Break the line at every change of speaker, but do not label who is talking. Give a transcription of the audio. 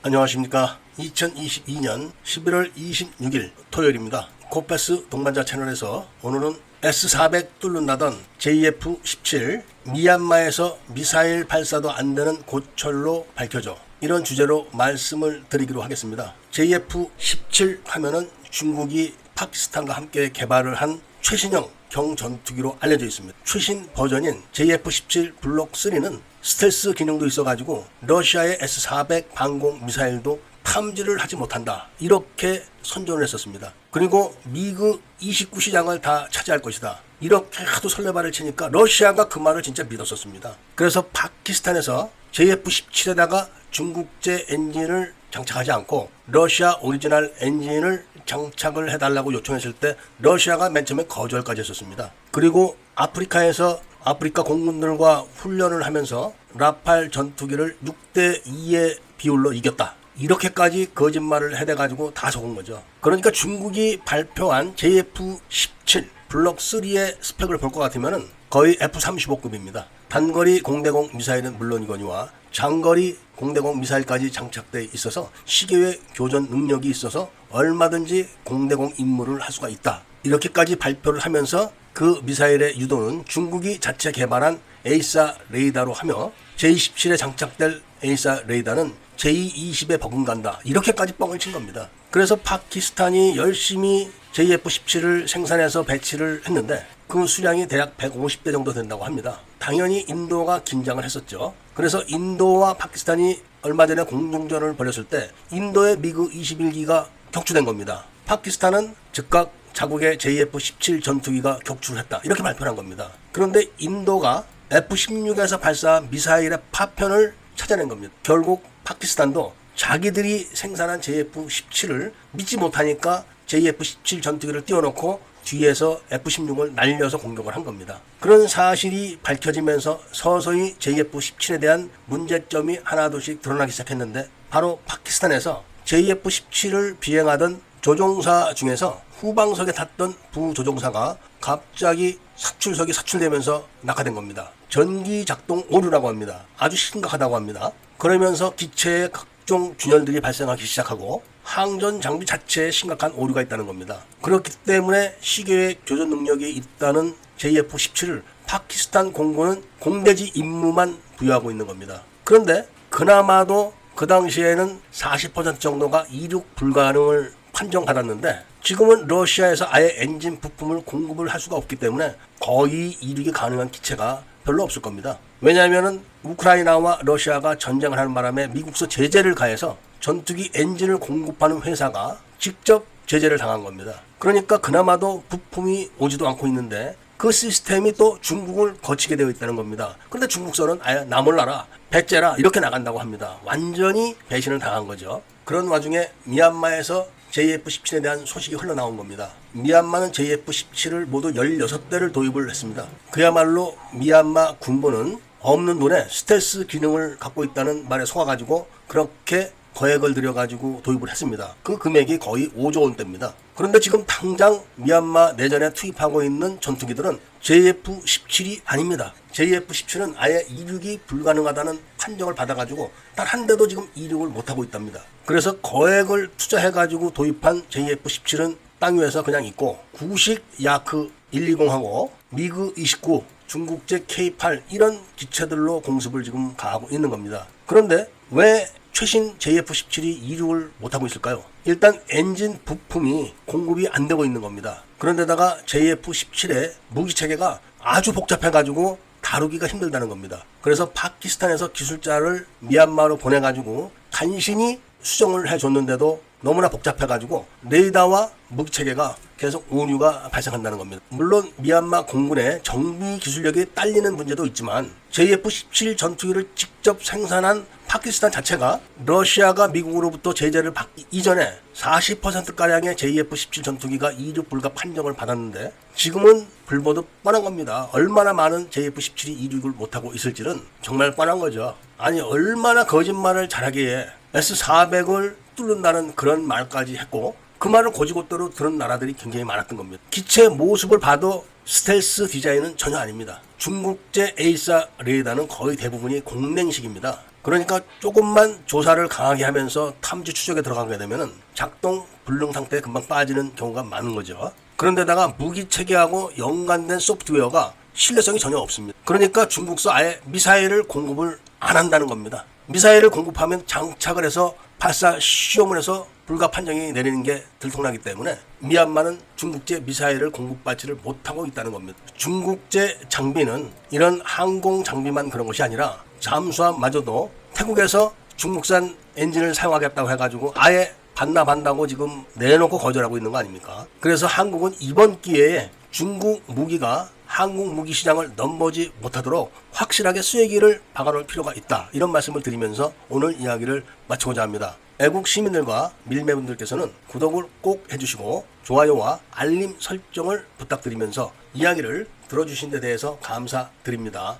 안녕하십니까. 2022년 11월 26일 토요일입니다. 코패스 동반자 채널에서 오늘은 S-400 뚫는다던 JF-17 미얀마에서 미사일 발사도 안되는 고철로 밝혀져, 이런 주제로 말씀을 드리기로 하겠습니다. JF-17 하면은 중국이 파키스탄과 함께 개발을 한 최신형 경전투기로 알려져 있습니다. 최신 버전인 JF-17 블록 3는 스텔스 기능도 있어가지고 러시아의 S-400 방공 미사일도 탐지를 하지 못한다, 이렇게 선전을 했었습니다. 그리고 미그 29 시장을 다 차지할 것이다, 이렇게 하도 설레발을 치니까 러시아가 그 말을 진짜 믿었었습니다. 그래서 파키스탄에서 JF-17에다가 중국제 엔진을 장착하지 않고 러시아 오리지널 엔진을 장착을 해달라고 요청했을 때 러시아가 맨 처음에 거절까지 했었습니다. 그리고 아프리카에서 아프리카 공군들과 훈련을 하면서 라팔 전투기를 6대2의 비율로 이겼다, 이렇게까지 거짓말을 해대가지고 다 속은 거죠. 그러니까 중국이 발표한 JF-17 블록 3의 스펙을 볼 것 같으면 거의 F-35급입니다. 단거리 공대공 미사일은 물론이거니와 장거리 공대공 미사일까지 장착되어 있어서 시계외 교전 능력이 있어서 얼마든지 공대공 임무를 할 수가 있다, 이렇게까지 발표를 하면서 그 미사일의 유도는 중국이 자체 개발한 에이사 레이더로 하며 J-17에 장착될 에이사 레이더는 J-20에 버금간다, 이렇게까지 뻥을 친 겁니다. 그래서 파키스탄이 열심히 JF-17을 생산해서 배치를 했는데 그 수량이 대략 150대 정도 된다고 합니다. 당연히 인도가 긴장을 했었죠. 그래서 인도와 파키스탄이 얼마 전에 공중전을 벌였을 때 인도의 미그 21기가 격추된 겁니다. 파키스탄은 즉각 자국의 JF-17 전투기가 격추했다, 이렇게 발표를 한 겁니다. 그런데 인도가 F-16에서 발사한 미사일의 파편을 찾아낸 겁니다. 결국 파키스탄도 자기들이 생산한 JF-17을 믿지 못하니까 JF-17 전투기를 띄워놓고 뒤에서 F-16을 날려서 공격을 한 겁니다. 그런 사실이 밝혀지면서 서서히 JF-17에 대한 문제점이 하나둘씩 드러나기 시작했는데, 바로 파키스탄에서 JF-17을 비행하던 조종사 중에서 후방석에 탔던 부조종사가 갑자기 사출석이 사출되면서 낙하된 겁니다. 전기 작동 오류라고 합니다. 아주 심각하다고 합니다. 그러면서 기체에 각종 균열들이 발생하기 시작하고 항전 장비 자체에 심각한 오류가 있다는 겁니다. 그렇기 때문에 시계외 교전 능력이 있다는 JF-17을 파키스탄 공군은 공대지 임무만 부여하고 있는 겁니다. 그런데 그나마도 그 당시에는 40% 정도가 이륙 불가능을 판정받았는데 지금은 러시아에서 아예 엔진 부품을 공급을 할 수가 없기 때문에 거의 이륙이 가능한 기체가 별로 없을 겁니다. 왜냐하면 우크라이나와 러시아가 전쟁을 하는 바람에 미국서 제재를 가해서 전투기 엔진을 공급하는 회사가 직접 제재를 당한 겁니다. 그러니까 그나마도 부품이 오지도 않고 있는데 그 시스템이 또 중국을 거치게 되어 있다는 겁니다. 그런데 중국서는 아예 나 몰라라, 배째라, 이렇게 나간다고 합니다. 완전히 배신을 당한 거죠. 그런 와중에 미얀마에서 JF-17에 대한 소식이 흘러나온 겁니다. 미얀마는 JF-17을 모두 16대를 도입을 했습니다. 그야말로 미얀마 군부는 없는 돈에 스텔스 기능을 갖고 있다는 말에 속아가지고 그렇게 거액을 들여가지고 도입을 했습니다. 그 금액이 거의 5조 원대입니다. 그런데 지금 당장 미얀마 내전에 투입하고 있는 전투기들은 JF-17이 아닙니다. JF-17은 아예 이륙이 불가능하다는 판정을 받아가지고 단 한 대도 지금 이륙을 못하고 있답니다. 그래서 거액을 투자해가지고 도입한 JF-17은 땅 위에서 그냥 있고 구식 야크 120하고 미그 29, 중국제 K8 이런 기체들로 공습을 지금 가하고 있는 겁니다. 그런데 왜 최신 JF-17이 이륙을 못하고 있을까요? 일단 엔진 부품이 공급이 안 되고 있는 겁니다. 그런데다가 JF-17의 무기체계가 아주 복잡해가지고 다루기가 힘들다는 겁니다. 그래서 파키스탄에서 기술자를 미얀마로 보내가지고 간신히 수정을 해줬는데도 너무나 복잡해가지고 레이더와 무기체계가 계속 오류가 발생한다는 겁니다. 물론 미얀마 공군의 정비 기술력이 딸리는 문제도 있지만 JF-17 전투기를 직접 생산한 파키스탄 자체가 러시아가 미국으로부터 제재를 받기 이전에 40%가량의 JF-17 전투기가 이륙 불가 판정을 받았는데 지금은 불보듯 뻔한 겁니다. 얼마나 많은 JF-17이 이륙을 못하고 있을지는 정말 뻔한 거죠. 아니 얼마나 거짓말을 잘하기에 S-400을 뚫는다는 그런 말까지 했고 그 말을 고지고대로 들은 나라들이 굉장히 많았던 겁니다. 기체 모습을 봐도 스텔스 디자인은 전혀 아닙니다. 중국제 에이사 레이더는 거의 대부분이 공랭식입니다. 그러니까 조금만 조사를 강하게 하면서 탐지 추적에 들어가게 되면은 작동 불능 상태에 금방 빠지는 경우가 많은 거죠. 그런데다가 무기 체계하고 연관된 소프트웨어가 신뢰성이 전혀 없습니다. 그러니까 중국서 아예 미사일을 공급을 안 한다는 겁니다. 미사일을 공급하면 장착을 해서 발사 시험을 해서 불가 판정이 내리는 게 들통나기 때문에 미얀마는 중국제 미사일을 공급받지를 못하고 있다는 겁니다. 중국제 장비는 이런 항공 장비만 그런 것이 아니라 잠수함마저도 태국에서 중국산 엔진을 사용하겠다고 해가지고 아예 반납한다고 지금 내놓고 거절하고 있는 거 아닙니까? 그래서 한국은 이번 기회에 중국 무기가 한국 무기 시장을 넘보지 못하도록 확실하게 쐐기를 박아놓을 필요가 있다. 이런 말씀을 드리면서 오늘 이야기를 마치고자 합니다. 애국 시민들과 밀매분들께서는 구독을 꼭 해주시고 좋아요와 알림 설정을 부탁드리면서 이야기를 들어주신 데 대해서 감사드립니다.